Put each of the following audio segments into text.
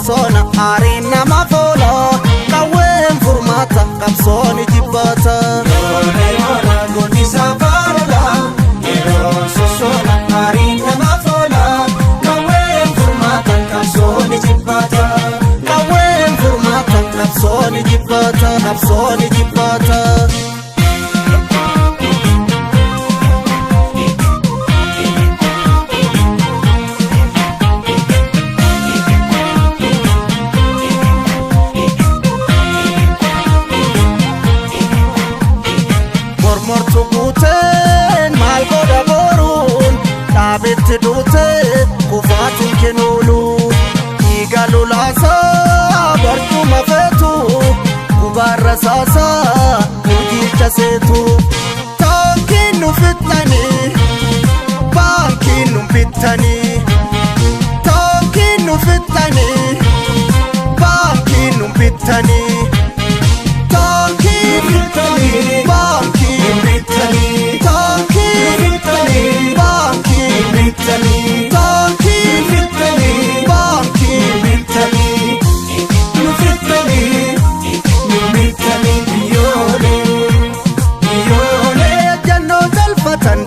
sosona arena mafola kawen furmata kapsoni jibata Yona goni safarala yeron sosona arena mafola kawen furmata kapsoni jibata kawen furmata kapsoni jibata mortu guten mal goda borun dabet dute kufatin kenulu igalu lasa bartu mafetu kubarra sasa kujilcha setu tankin nu fitnani bankin nu fitnani tankin nu fitnani bankin nu fitnani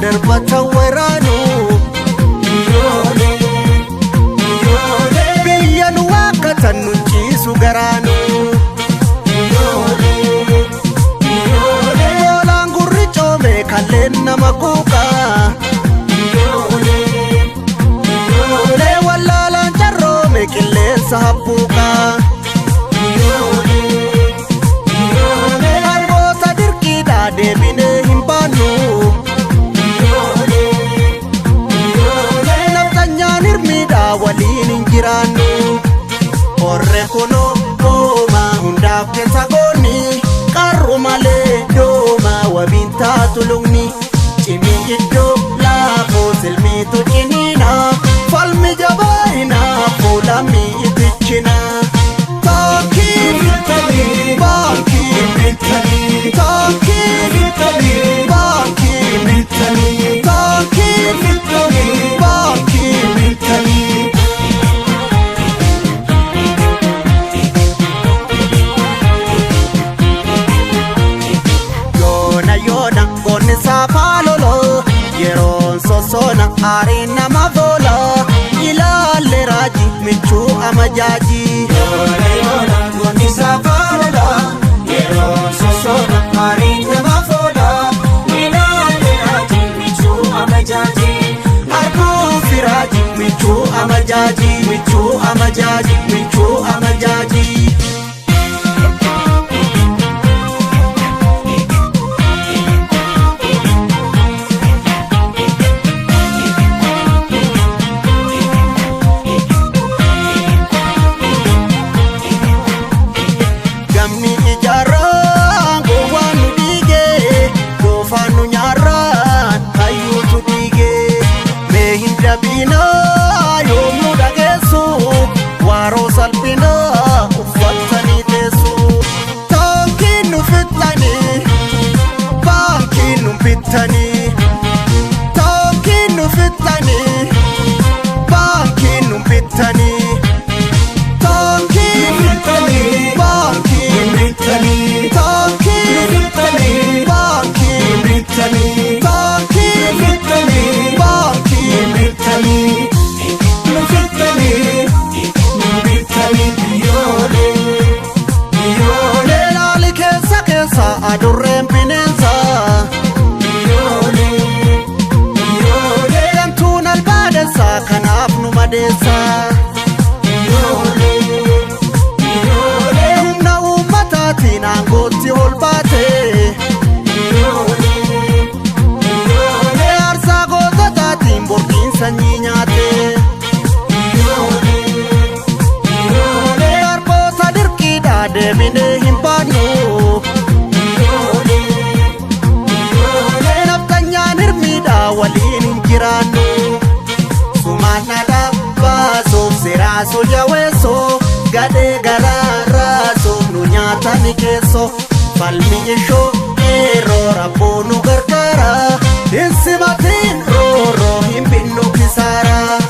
Darbata waranu biyyan waaqatan nunciisu garaanu oolaan gurri coome kalleen nama quuqa wallaalaan carroome qilleensa habbuuqa harboota dirqiidhaa deebinee hin baannu waliin injiraannu orre kuno ooma hundaaf keessa goonni qarru malee dooma wabiin taatu lugni cimii iddoo laafoo silmiitu ciniina falmi jabaayina fuulamii itichina taakiin baankiin taakiin baankiin taakiin sosona arena mafola ilaale raji michu amajaji Yona goni safarala yeron sosona arena mafola ilaale raji michu amajaji arku firaji michu amajaji Dabina yoomuu dhageessu waaroo salphina uffatanii teessu taankiin nu fixxanii baankiin nu bittanii taankiin nu fixxanii baankiin nu bittanii taankiin baankiin bittanii taankiin baankiin bittanii adurreen bineensa gantuun albaadessa kanaaf nu madeessa humna uummataatiin aangootti ol baate aarsaa goototaatiin borqiin sanyii nyaate darboota dirqiidhaa deebinee hin baannu waliin injiraannu sumaanadha baasuuf siraasu jaweesso gadhee garaaraasuuf nu nyaatani keesso falmi ishoo yeroo rabboo nu gargaara hin simatiin rooroo hin binnu kisaara.